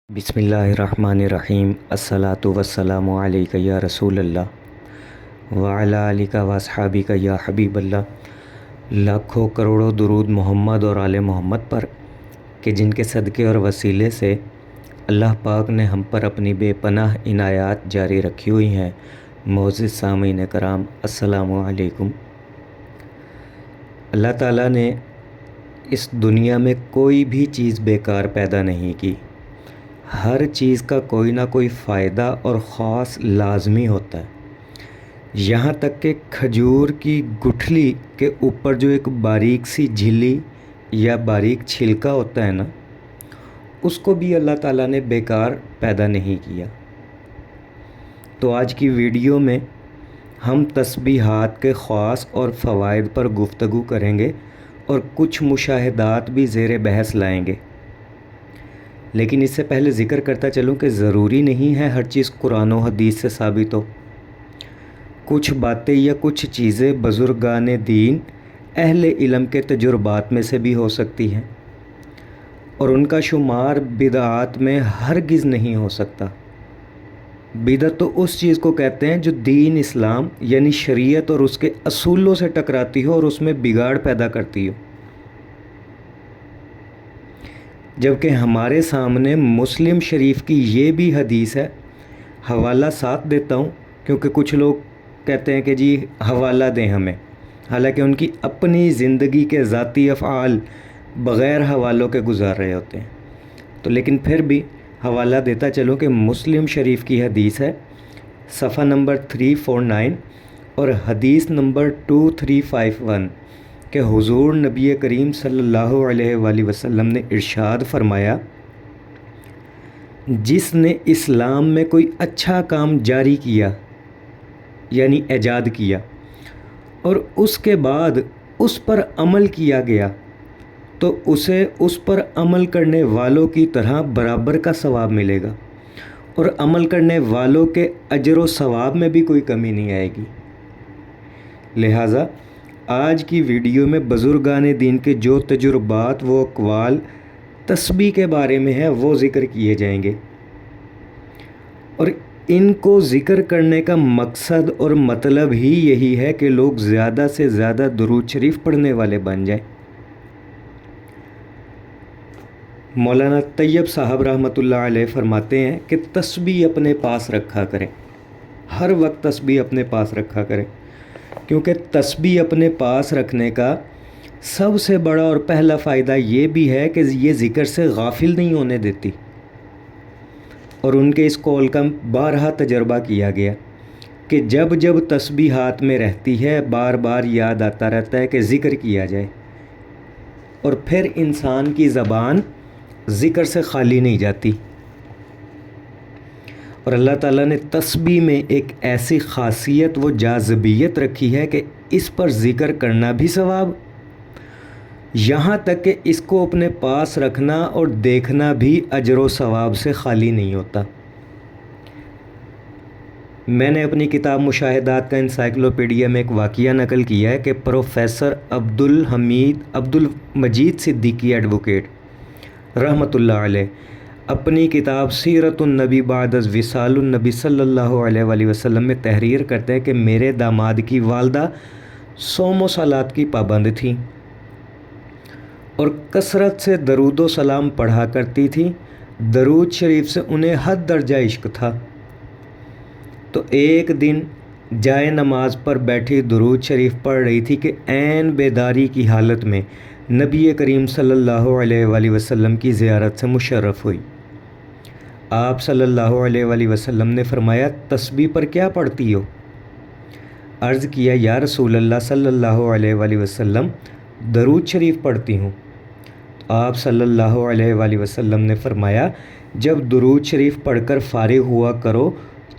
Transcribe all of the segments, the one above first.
بسم اللہ الرحمن الرحیم الصلاۃ والسلام علیک یا رسول اللہ وعلی آلک واصحابک یا حبیب اللہ۔ لاکھوں کروڑوں درود محمد اور آل محمد پر کہ جن کے صدقے اور وسیلے سے اللہ پاک نے ہم پر اپنی بے پناہ عنایات جاری رکھی ہوئی ہیں۔ معزز سامعین کرام، السلام علیکم۔ اللہ تعالیٰ نے اس دنیا میں کوئی بھی چیز بیکار پیدا نہیں کی۔ ہر چیز کا کوئی نہ کوئی فائدہ اور خاص لازمی ہوتا ہے۔ یہاں تک کہ کھجور کی گٹھلی کے اوپر جو ایک باریک سی جھلی یا باریک چھلکا ہوتا ہے نا، اس کو بھی اللہ تعالیٰ نے بیکار پیدا نہیں کیا۔ تو آج کی ویڈیو میں ہم تسبیحات کے خاص اور فوائد پر گفتگو کریں گے اور کچھ مشاہدات بھی زیر بحث لائیں گے۔ لیکن اس سے پہلے ذکر کرتا چلوں کہ ضروری نہیں ہے ہر چیز قرآن و حدیث سے ثابت ہو۔ کچھ باتیں یا کچھ چیزیں بزرگان دین اہل علم کے تجربات میں سے بھی ہو سکتی ہیں، اور ان کا شمار بدعات میں ہرگز نہیں ہو سکتا۔ بدعت تو اس چیز کو کہتے ہیں جو دین اسلام یعنی شریعت اور اس کے اصولوں سے ٹکراتی ہو اور اس میں بگاڑ پیدا کرتی ہو۔ جبکہ ہمارے سامنے مسلم شریف کی یہ بھی حدیث ہے، حوالہ ساتھ دیتا ہوں کیونکہ کچھ لوگ کہتے ہیں کہ جی حوالہ دیں ہمیں، حالانکہ ان کی اپنی زندگی کے ذاتی افعال بغیر حوالوں کے گزار رہے ہوتے ہیں۔ تو لیکن پھر بھی حوالہ دیتا چلوں کہ مسلم شریف کی حدیث ہے، صفحہ نمبر 349 اور حدیث نمبر 2351 کہ حضور نبی کریم صلی اللہ علیہ وآلہ وسلم نے ارشاد فرمایا، جس نے اسلام میں کوئی اچھا کام جاری کیا یعنی ایجاد کیا اور اس کے بعد اس پر عمل کیا گیا تو اسے اس پر عمل کرنے والوں کی طرح برابر کا ثواب ملے گا، اور عمل کرنے والوں کے اجر و ثواب میں بھی کوئی کمی نہیں آئے گی۔ لہٰذا آج کی ویڈیو میں بزرگان دین کے جو تجربات و اقوال تسبیح کے بارے میں ہیں وہ ذکر کیے جائیں گے، اور ان کو ذکر کرنے کا مقصد اور مطلب ہی یہی ہے کہ لوگ زیادہ سے زیادہ درود شریف پڑھنے والے بن جائیں۔ مولانا طیب صاحب رحمۃ اللہ علیہ فرماتے ہیں کہ تسبیح اپنے پاس رکھا کریں، ہر وقت تسبیح اپنے پاس رکھا کریں، کیونکہ تسبیح اپنے پاس رکھنے کا سب سے بڑا اور پہلا فائدہ یہ بھی ہے کہ یہ ذکر سے غافل نہیں ہونے دیتی، اور ان کے اس قول کا بارہا تجربہ کیا گیا کہ جب جب تسبیح ہاتھ میں رہتی ہے بار بار یاد آتا رہتا ہے کہ ذکر کیا جائے، اور پھر انسان کی زبان ذکر سے خالی نہیں جاتی۔ اور اللہ تعالیٰ نے تسبیح میں ایک ایسی خاصیت و جاذبیت رکھی ہے کہ اس پر ذکر کرنا بھی ثواب، یہاں تک کہ اس کو اپنے پاس رکھنا اور دیکھنا بھی اجر و ثواب سے خالی نہیں ہوتا۔ میں نے اپنی کتاب مشاہدات کا انسائکلوپیڈیا میں ایک واقعہ نقل کیا ہے کہ پروفیسر عبد المجید صدیقی ایڈوکیٹ رحمۃ اللہ علیہ اپنی کتاب سیرت النبی بعد از وصال النبی صلی اللہ علیہ وآلہ وسلم میں تحریر کرتے ہیں کہ میرے داماد کی والدہ صوم و صلات کی پابند تھیں اور کثرت سے درود و سلام پڑھا کرتی تھیں۔ درود شریف سے انہیں حد درجہ عشق تھا۔ تو ایک دن جائے نماز پر بیٹھی درود شریف پڑھ رہی تھی کہ عین بیداری کی حالت میں نبی کریم صلی اللہ علیہ وآلہ وسلم کی زیارت سے مشرف ہوئی۔ آپ صلی اللہ علیہ وآلہ وسلم نے فرمایا، تسبیح پر کیا پڑھتی ہو؟ عرض کیا، یا رسول اللہ صلی اللہ علیہ وآلہ وسلم درود شریف پڑھتی ہوں۔ آپ صلی اللہ علیہ وآلہ وسلم نے فرمایا، جب درود شریف پڑھ کر فارغ ہوا کرو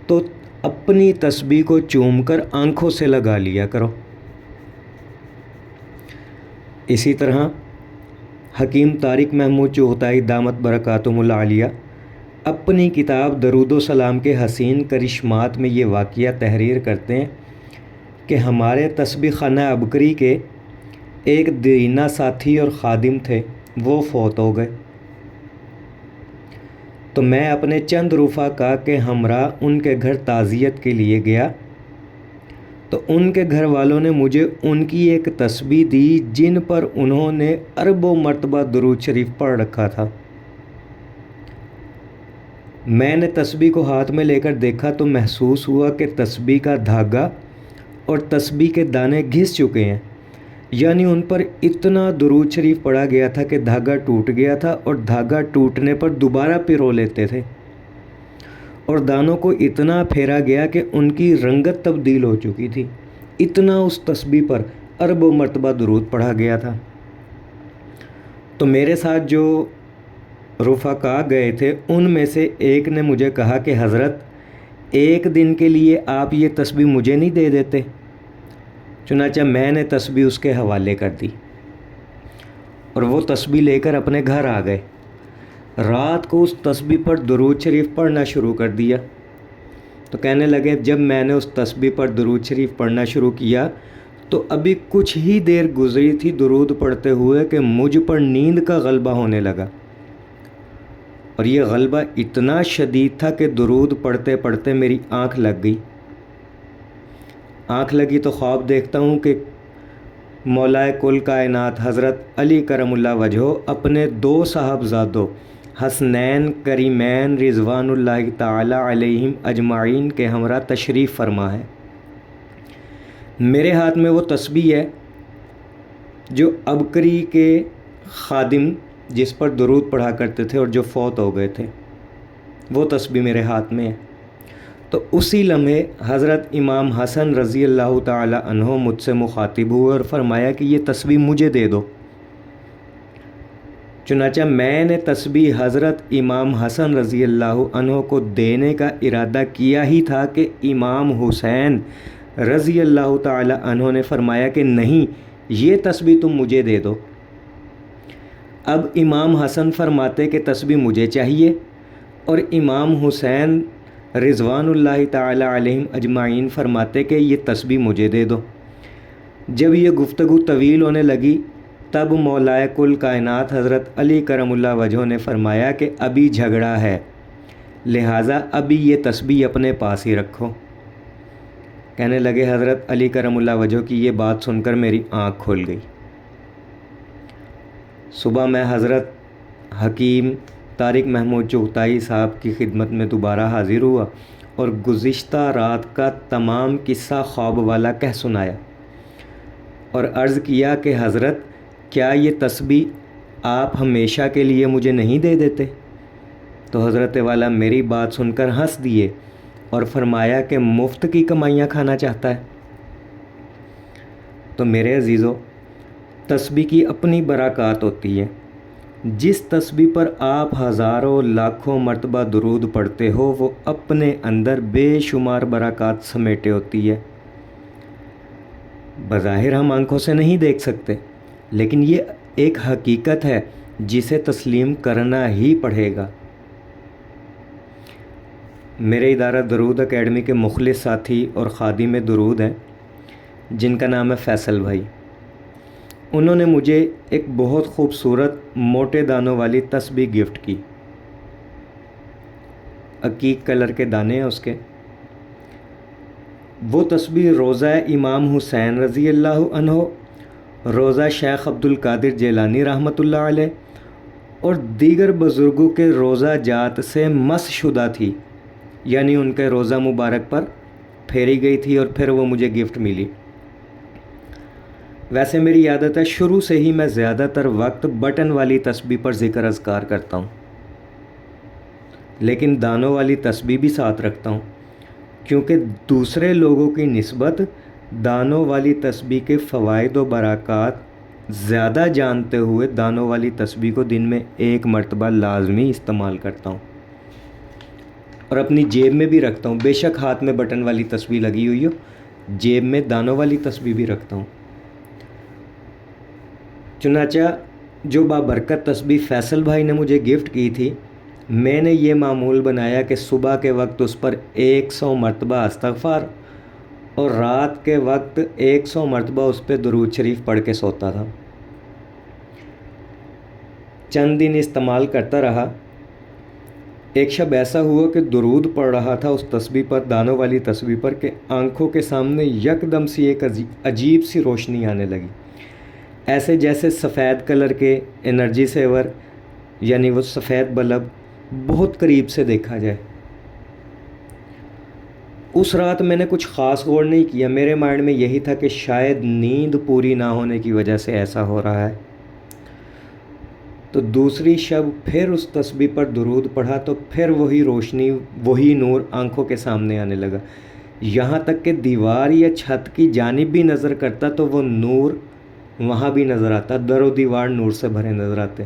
تو اپنی تسبیح کو چوم کر آنکھوں سے لگا لیا کرو۔ اسی طرح حکیم طارق محمود چغتائی دامت برکاتہم العالیہ اپنی کتاب درود و سلام کے حسین کرشمات میں یہ واقعہ تحریر کرتے ہیں کہ ہمارے تسبیح خانہ عبقری کے ایک دیرینہ ساتھی اور خادم تھے، وہ فوت ہو گئے۔ تو میں اپنے چند رفقا کے ہمراہ ان کے گھر تعزیت کے لیے گیا تو ان کے گھر والوں نے مجھے ان کی ایک تسبیح دی جن پر انہوں نے اربوں مرتبہ درود شریف پڑھ رکھا تھا۔ میں نے تسبیح کو ہاتھ میں لے کر دیکھا تو محسوس ہوا کہ تسبیح کا دھاگا اور تسبیح کے دانے گھس چکے ہیں، یعنی ان پر اتنا درود شریف پڑھا گیا تھا کہ دھاگا ٹوٹ گیا تھا اور دھاگا ٹوٹنے پر دوبارہ پرو لیتے تھے، اور دانوں کو اتنا پھیرا گیا کہ ان کی رنگت تبدیل ہو چکی تھی، اتنا اس تسبیح پر اربوں مرتبہ درود پڑھا گیا تھا۔ تو میرے ساتھ جو رفقا گئے تھے ان میں سے ایک نے مجھے کہا کہ حضرت ایک دن کے لیے آپ یہ تسبیح مجھے نہیں دے دیتے؟ چنانچہ میں نے تسبیح اس کے حوالے کر دی اور وہ تسبیح لے کر اپنے گھر آ گئے۔ رات کو اس تسبیح پر درود شریف پڑھنا شروع کر دیا۔ تو کہنے لگے جب میں نے اس تسبیح پر درود شریف پڑھنا شروع کیا تو ابھی کچھ ہی دیر گزری تھی درود پڑھتے ہوئے کہ مجھ پر نیند کا غلبہ ہونے لگا، اور یہ غلبہ اتنا شدید تھا کہ درود پڑھتے پڑھتے میری آنکھ لگ گئی۔ آنکھ لگی تو خواب دیکھتا ہوں کہ مولائے کل کائنات حضرت علی کرم اللہ وجہہ اپنے دو صاحبزادوں حسنین کریمین رضوان اللہ تعالی علیہم اجمعین کے ہمراہ تشریف فرما ہے۔ میرے ہاتھ میں وہ تسبیح ہے جو عبقری کے خادم جس پر درود پڑھا کرتے تھے اور جو فوت ہو گئے تھے، وہ تسبیح میرے ہاتھ میں ہے۔ تو اسی لمحے حضرت امام حسن رضی اللہ تعالی عنہ مجھ سے مخاطب ہوئے اور فرمایا کہ یہ تسبیح مجھے دے دو۔ چنانچہ میں نے تسبیح حضرت امام حسن رضی اللہ عنہ کو دینے کا ارادہ کیا ہی تھا کہ امام حسین رضی اللہ تعالی عنہ نے فرمایا کہ نہیں، یہ تسبیح تم مجھے دے دو۔ اب امام حسن فرماتے کہ تسبیح مجھے چاہیے اور امام حسین رضوان اللہ تعالی علیہم اجمعین فرماتے کہ یہ تسبیح مجھے دے دو۔ جب یہ گفتگو طویل ہونے لگی تب مولائے کل کائنات حضرت علی کرم اللہ وجہہ نے فرمایا کہ ابھی جھگڑا ہے، لہٰذا ابھی یہ تسبیح اپنے پاس ہی رکھو۔ کہنے لگے حضرت علی کرم اللہ وجہہ کی یہ بات سن کر میری آنکھ کھل گئی۔ صبح میں حضرت حکیم طارق محمود چغتائی صاحب کی خدمت میں دوبارہ حاضر ہوا اور گزشتہ رات کا تمام قصہ خواب والا کہہ سنایا اور عرض کیا کہ حضرت کیا یہ تسبیح آپ ہمیشہ کے لیے مجھے نہیں دے دیتے؟ تو حضرت والا میری بات سن کر ہنس دیے اور فرمایا کہ مفت کی کمائیاں کھانا چاہتا ہے۔ تو میرے عزیزو، تسبیح کی اپنی برکات ہوتی ہے۔ جس تسبیح پر آپ ہزاروں لاکھوں مرتبہ درود پڑھتے ہو وہ اپنے اندر بے شمار برکات سمیٹے ہوتی ہے۔ بظاہر ہم آنکھوں سے نہیں دیکھ سکتے، لیکن یہ ایک حقیقت ہے جسے تسلیم کرنا ہی پڑے گا۔ میرے ادارہ درود اکیڈمی کے مخلص ساتھی اور خادم درود ہیں جن کا نام ہے فیصل بھائی۔ انہوں نے مجھے ایک بہت خوبصورت موٹے دانوں والی تسبیح گفٹ کی، عقیق کلر کے دانے ہیں اس کے۔ وہ تسبیح روضہ امام حسین رضی اللہ عنہ، روضہ شیخ عبد القادر جیلانی رحمۃ اللہ علیہ اور دیگر بزرگوں کے روضہ جات سے مس شدہ تھی، یعنی ان کے روضہ مبارک پر پھیری گئی تھی اور پھر وہ مجھے گفٹ ملی۔ ویسے میری عادت ہے شروع سے ہی میں زیادہ تر وقت بٹن والی تسبیح پر ذکر اذکار کرتا ہوں، لیکن دانوں والی تسبیح بھی ساتھ رکھتا ہوں، کیونکہ دوسرے لوگوں کی نسبت دانوں والی تسبیح کے فوائد و برکات زیادہ جانتے ہوئے دانوں والی تسبیح کو دن میں ایک مرتبہ لازمی استعمال کرتا ہوں اور اپنی جیب میں بھی رکھتا ہوں۔ بے شک ہاتھ میں بٹن والی تسبیح لگی ہوئی ہو، جیب میں دانوں والی تسبیح بھی رکھتا ہوں۔ چنانچہ جو بابرکت تسبیح فیصل بھائی نے مجھے گفٹ کی تھی، میں نے یہ معمول بنایا کہ صبح کے وقت اس پر 100 مرتبہ استغفار اور رات کے وقت 100 مرتبہ اس پہ درود شریف پڑھ کے سوتا تھا۔ چند دن استعمال کرتا رہا۔ ایک شب ایسا ہوا کہ درود پڑھ رہا تھا اس تسبیح پر، دانوں والی تسبیح پر، کہ آنکھوں کے سامنے یکدم سی ایک عجیب سی روشنی آنے لگی، ایسے جیسے سفید کلر کے انرجی سیور، یعنی وہ سفید بلب بہت قریب سے دیکھا جائے۔ اس رات میں نے کچھ خاص غور نہیں کیا، میرے مائنڈ میں یہی تھا کہ شاید نیند پوری نہ ہونے کی وجہ سے ایسا ہو رہا ہے۔ تو دوسری شب پھر اس تسبیح پر درود پڑھا تو پھر وہی روشنی، وہی نور آنکھوں کے سامنے آنے لگا، یہاں تک کہ دیوار یا چھت کی جانب بھی نظر کرتا تو وہ نور وہاں بھی نظر آتا، در و دیوار نور سے بھرے نظر آتے۔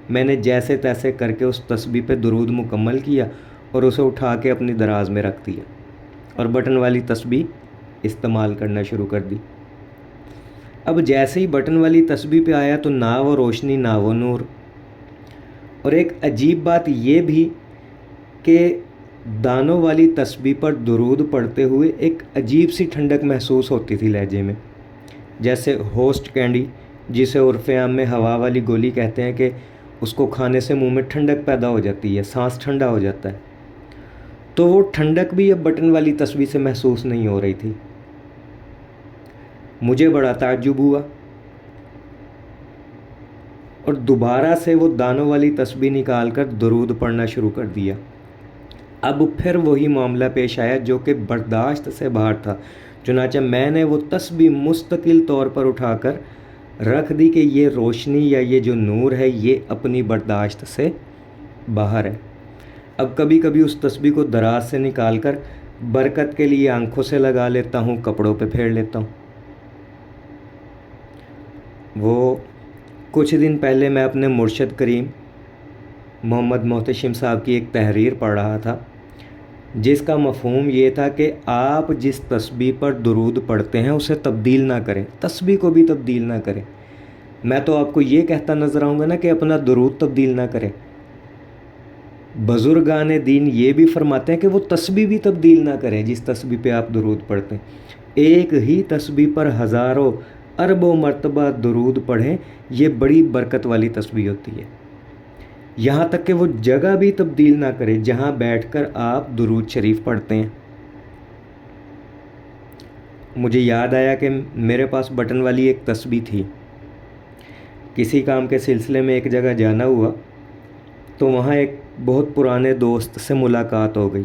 میں نے جیسے تیسے کر کے اس تسبیح پہ درود مکمل کیا اور اسے اٹھا کے اپنی دراز میں رکھ دیا اور بٹن والی تسبیح استعمال کرنا شروع کر دی۔ اب جیسے ہی بٹن والی تسبیح پہ آیا تو نہ وہ روشنی نہ وہ نور، اور ایک عجیب بات یہ بھی کہ دانوں والی تسبیح پر درود پڑھتے ہوئے ایک عجیب سی ٹھنڈک محسوس ہوتی تھی لہجے میں، جیسے ہوسٹ کینڈی جسے عرف عام میں ہوا والی گولی کہتے ہیں، کہ اس کو کھانے سے منہ میں ٹھنڈک پیدا ہو جاتی ہے، سانس ٹھنڈا ہو جاتا ہے۔ تو وہ ٹھنڈک بھی اب بٹن والی تسبیح سے محسوس نہیں ہو رہی تھی۔ مجھے بڑا تعجب ہوا اور دوبارہ سے وہ دانوں والی تسبیح نکال کر درود پڑھنا شروع کر دیا۔ اب پھر وہی معاملہ پیش آیا جو کہ برداشت سے باہر تھا، چنانچہ میں نے وہ تسبیح مستقل طور پر اٹھا کر رکھ دی کہ یہ روشنی یا یہ جو نور ہے یہ اپنی برداشت سے باہر ہے۔ اب کبھی کبھی اس تسبیح کو دراز سے نکال کر برکت کے لیے آنکھوں سے لگا لیتا ہوں، کپڑوں پہ پھیر لیتا ہوں۔ وہ کچھ دن پہلے میں اپنے مرشد کریم محمد محتشم صاحب کی ایک تحریر پڑھ رہا تھا، جس کا مفہوم یہ تھا کہ آپ جس تسبیح پر درود پڑھتے ہیں اسے تبدیل نہ کریں، تسبیح کو بھی تبدیل نہ کریں۔ میں تو آپ کو یہ کہتا نظر آؤں گا نا کہ اپنا درود تبدیل نہ کریں۔ بزرگان دین یہ بھی فرماتے ہیں کہ وہ تسبیح بھی تبدیل نہ کریں جس تسبیح پہ آپ درود پڑھتے ہیں، ایک ہی تسبیح پر ہزاروں اربوں مرتبہ درود پڑھیں، یہ بڑی برکت والی تسبیح ہوتی ہے۔ یہاں تک کہ وہ جگہ بھی تبدیل نہ کریں جہاں بیٹھ کر آپ درود شریف پڑھتے ہیں۔ مجھے یاد آیا کہ میرے پاس بٹن والی ایک تسبیح تھی، کسی کام کے سلسلے میں ایک جگہ جانا ہوا تو وہاں ایک بہت پرانے دوست سے ملاقات ہو گئی،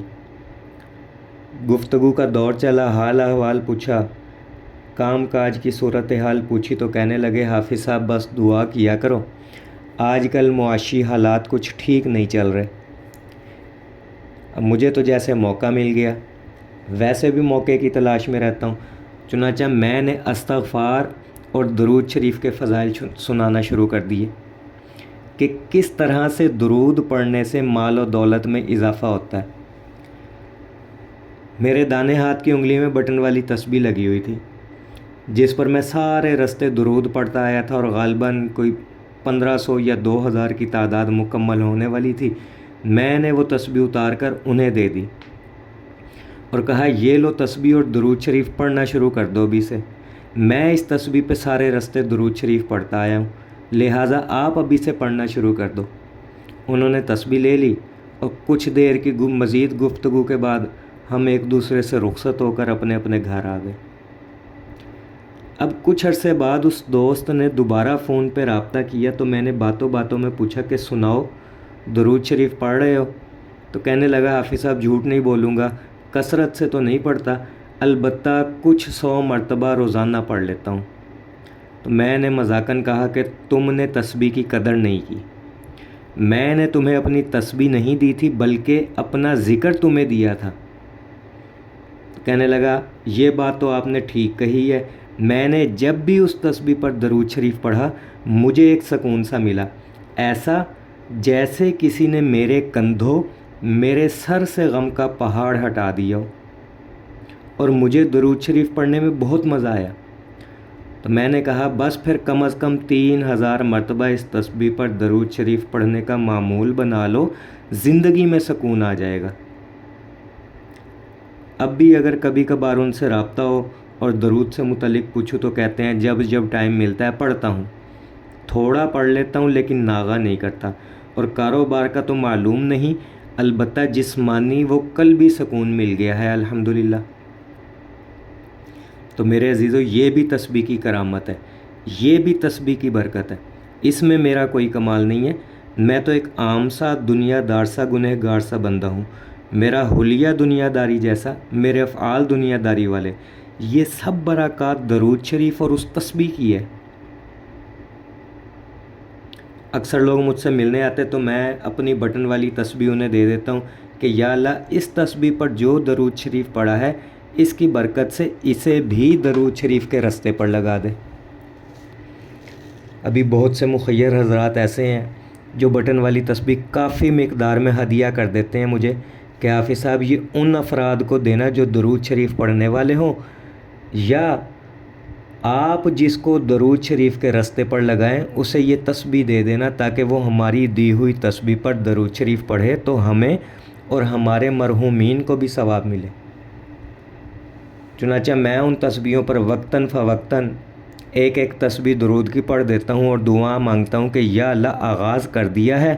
گفتگو کا دور چلا، حال احوال پوچھا، کام کاج کی صورتحال پوچھی تو کہنے لگے حافظ صاحب بس دعا کیا کرو، آج کل معاشی حالات کچھ ٹھیک نہیں چل رہے۔ اب مجھے تو جیسے موقع مل گیا ویسے بھی موقع کی تلاش میں رہتا ہوں، چنانچہ میں نے استغفار اور درود شریف کے فضائل سنانا شروع کر دیے کہ کس طرح سے درود پڑھنے سے مال و دولت میں اضافہ ہوتا ہے۔ میرے دانے ہاتھ کی انگلی میں بٹن والی تسبیح لگی ہوئی تھی جس پر میں سارے رستے درود پڑھتا آیا تھا، اور غالباً کوئی 1500 یا 2000 کی تعداد مکمل ہونے والی تھی۔ میں نے وہ تسبیح اتار کر انہیں دے دی اور کہا یہ لو تسبیح اور درود شریف پڑھنا شروع کر دو ابھی سے، میں اس تسبیح پہ سارے رستے درود شریف پڑھتا آیا ہوں، لہٰذا آپ ابھی سے پڑھنا شروع کر دو۔ انہوں نے تسبیح لے لی اور کچھ دیر کی مزید گفتگو کے بعد ہم ایک دوسرے سے رخصت ہو کر اپنے اپنے گھر آ گئے۔ اب کچھ عرصے بعد اس دوست نے دوبارہ فون پہ رابطہ کیا تو میں نے باتوں باتوں میں پوچھا کہ سناؤ درود شریف پڑھ رہے ہو؟ تو کہنے لگا حافظ صاحب جھوٹ نہیں بولوں گا، کثرت سے تو نہیں پڑھتا، البتہ کچھ 100 مرتبہ روزانہ پڑھ لیتا ہوں۔ تو میں نے مذاقاً کہا کہ تم نے تسبیح کی قدر نہیں کی، میں نے تمہیں اپنی تسبیح نہیں دی تھی بلکہ اپنا ذکر تمہیں دیا تھا۔ تو کہنے لگا یہ بات تو آپ نے ٹھیک کہی ہے، میں نے جب بھی اس تسبیح پر درود شریف پڑھا مجھے ایک سکون سا ملا، ایسا جیسے کسی نے میرے کندھوں، میرے سر سے غم کا پہاڑ ہٹا دیا ہو، اور مجھے درود شریف پڑھنے میں بہت مزہ آیا۔ تو میں نے کہا بس پھر کم از کم 3000 مرتبہ اس تسبیح پر درود شریف پڑھنے کا معمول بنا لو، زندگی میں سکون آ جائے گا۔ اب بھی اگر کبھی کبھار ان سے رابطہ ہو اور درود سے متعلق پوچھو تو کہتے ہیں جب جب ٹائم ملتا ہے پڑھتا ہوں، تھوڑا پڑھ لیتا ہوں لیکن ناغہ نہیں کرتا، اور کاروبار کا تو معلوم نہیں البتہ جسمانی وہ قلبی سکون مل گیا ہے الحمدللہ۔ تو میرے عزیزو، یہ بھی تسبیح کی کرامت ہے، یہ بھی تسبیح کی برکت ہے، اس میں میرا کوئی کمال نہیں ہے۔ میں تو ایک عام سا دنیا دار سا گنہگار سا بندہ ہوں، میرا حلیہ دنیا داری جیسا، میرے افعال دنیا داری والے، یہ سب برکات درود شریف اور اس تسبیح کی ہے۔ اکثر لوگ مجھ سے ملنے آتے تو میں اپنی بٹن والی تسبیح انہیں دے دیتا ہوں کہ یا اللہ اس تسبیح پر جو درود شریف پڑھا ہے اس کی برکت سے اسے بھی درود شریف کے رستے پر لگا دے۔ ابھی بہت سے مخیر حضرات ایسے ہیں جو بٹن والی تسبیح کافی مقدار میں ہدیہ کر دیتے ہیں مجھے کہ حافظ صاحب یہ ان افراد کو دینا جو درود شریف پڑھنے والے ہوں، یا آپ جس کو درود شریف کے رستے پر لگائیں اسے یہ تسبیح دے دینا تاکہ وہ ہماری دی ہوئی تسبیح پر درود شریف پڑھے تو ہمیں اور ہمارے مرحومین کو بھی ثواب ملے۔ چنانچہ میں ان تسبیحوں پر وقتاً فوقتاً ایک ایک تسبیح درود کی پڑھ دیتا ہوں اور دعا مانگتا ہوں کہ یا اللہ آغاز کر دیا ہے،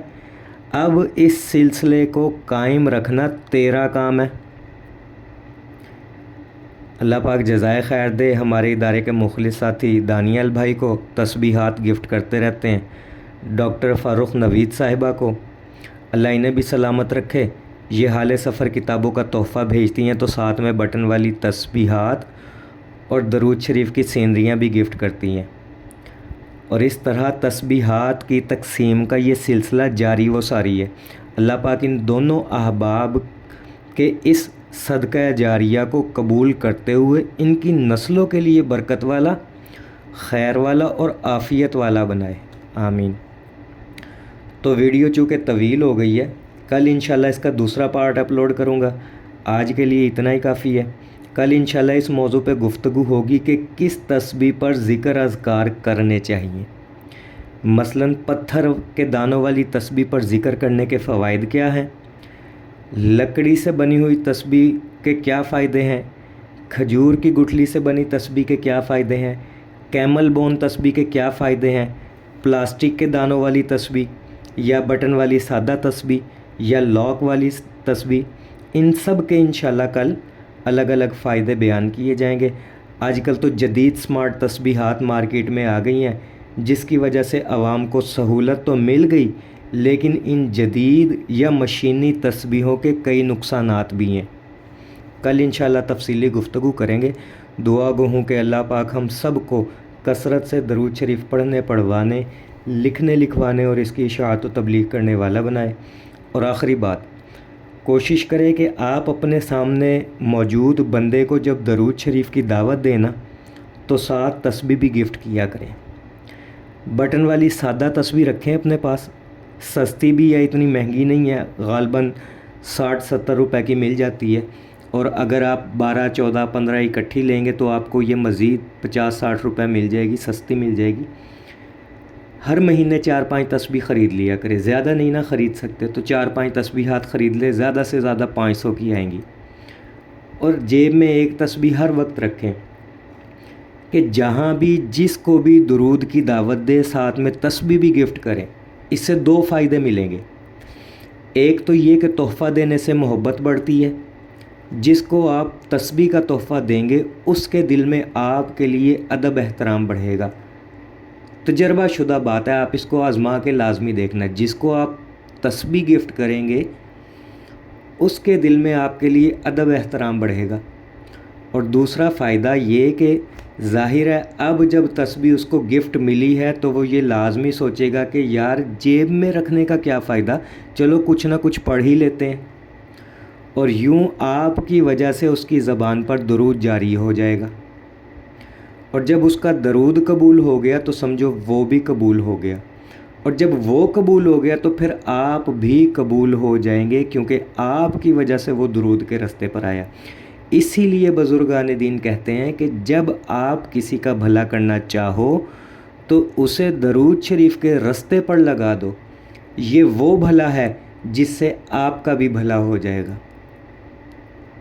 اب اس سلسلے کو قائم رکھنا تیرا کام ہے۔ اللہ پاک جزائے خیر دے۔ ہمارے ادارے کے مخلص ساتھی دانیال بھائی کو تسبیحات گفٹ کرتے رہتے ہیں، ڈاکٹر فاروق نوید صاحبہ کو اللہ انہیں بھی سلامت رکھے، یہ حال سفر کتابوں کا تحفہ بھیجتی ہیں تو ساتھ میں بٹن والی تسبیحات اور درود شریف کی سینریاں بھی گفٹ کرتی ہیں، اور اس طرح تسبیحات کی تقسیم کا یہ سلسلہ جاری و ساری ہے۔ اللہ پاک ان دونوں احباب کے اس صدقہ جاریہ کو قبول کرتے ہوئے ان کی نسلوں کے لیے برکت والا، خیر والا اور عافیت والا بنائے، آمین۔ تو ویڈیو چونکہ طویل ہو گئی ہے، کل انشاءاللہ اس کا دوسرا پارٹ اپلوڈ کروں گا، آج کے لیے اتنا ہی کافی ہے۔ کل انشاءاللہ اس موضوع پہ گفتگو ہوگی کہ کس تسبیح پر ذکر اذکار کرنے چاہیے، مثلاً پتھر کے دانوں والی تسبیح پر ذکر کرنے کے فوائد کیا ہیں، لکڑی سے بنی ہوئی تسبیح کے کیا فائدے ہیں، کھجور کی گٹھلی سے بنی تسبیح کے کیا فائدے ہیں، کیمل بون تسبیح کے کیا فائدے ہیں، پلاسٹک کے دانوں والی تسبیح یا بٹن والی سادہ تسبیح یا لاک والی تسبیح، ان سب کے انشاءاللہ کل الگ الگ فائدے بیان کیے جائیں گے۔ آج کل تو جدید سمارٹ تسبیحات مارکیٹ میں آ گئی ہیں جس کی وجہ سے عوام کو سہولت تو مل گئی، لیکن ان جدید یا مشینی تسبیحوں کے کئی نقصانات بھی ہیں۔ کل انشاءاللہ تفصیلی گفتگو کریں گے۔ دعا گو ہوں کہ اللہ پاک ہم سب کو کثرت سے درود شریف پڑھنے، پڑھوانے، لکھنے، لکھوانے اور اس کی اشاعت و تبلیغ کرنے والا بنائے۔ اور آخری بات، کوشش کریں کہ آپ اپنے سامنے موجود بندے کو جب درود شریف کی دعوت دینا تو ساتھ تسبیح بھی گفٹ کیا کریں۔ بٹن والی سادہ تسبیح رکھیں اپنے پاس، سستی بھی ہے، اتنی مہنگی نہیں ہے، غالباً 60-70 روپے کی مل جاتی ہے، اور اگر آپ 12, 14, 15 اکٹھی لیں گے تو آپ کو یہ مزید 50-60 روپے مل جائے گی، سستی مل جائے گی۔ ہر مہینے 4-5 تسبیح خرید لیا کرے، زیادہ نہیں نہ خرید سکتے تو 4-5 تسبیحات خرید لے، زیادہ سے زیادہ 500 کی آئیں گی، اور جیب میں ایک تسبیح ہر وقت رکھیں کہ جہاں بھی جس کو بھی درود کی دعوت دے ساتھ میں تسبیح بھی گفٹ کریں۔ اس سے 2 فائدے ملیں گے، ایک تو یہ کہ تحفہ دینے سے محبت بڑھتی ہے، جس کو آپ تسبیح کا تحفہ دیں گے اس کے دل میں آپ کے لیے ادب احترام بڑھے گا۔ تجربہ شدہ بات ہے، آپ اس کو آزما کے لازمی دیکھنا، جس کو آپ تسبیح گفٹ کریں گے اس کے دل میں آپ کے لیے ادب احترام بڑھے گا۔ اور دوسرا فائدہ یہ کہ ظاہر ہے اب جب تسبیح اس کو گفٹ ملی ہے تو وہ یہ لازمی سوچے گا کہ یار جیب میں رکھنے کا کیا فائدہ، چلو کچھ نہ کچھ پڑھ ہی لیتے ہیں، اور یوں آپ کی وجہ سے اس کی زبان پر درود جاری ہو جائے گا، اور جب اس کا درود قبول ہو گیا تو سمجھو وہ بھی قبول ہو گیا، اور جب وہ قبول ہو گیا تو پھر آپ بھی قبول ہو جائیں گے، کیونکہ آپ کی وجہ سے وہ درود کے رستے پر آیا۔ اسی لیے بزرگان دین کہتے ہیں کہ جب آپ کسی کا بھلا کرنا چاہو تو اسے درود شریف کے رستے پر لگا دو، یہ وہ بھلا ہے جس سے آپ کا بھی بھلا ہو جائے گا۔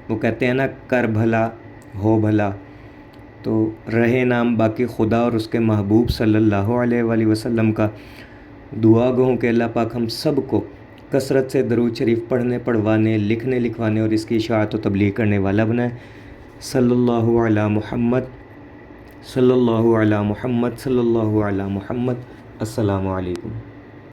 وہ کہتے ہیں نا، کر بھلا ہو بھلا، تو رہے نام باقی خدا اور اس کے محبوب صلی اللہ علیہ وآلہ وسلم کا۔ دعا گو ہوں کہ اللہ پاک ہم سب کو کثرت سے درود شریف پڑھنے، پڑھوانے، لکھنے، لکھوانے اور اس کی اشاعت و تبلیغ کرنے والا بنائے۔ صلی اللہ علی محمد، صلی اللہ علی محمد، صلی اللہ علی محمد۔ السلام علیکم۔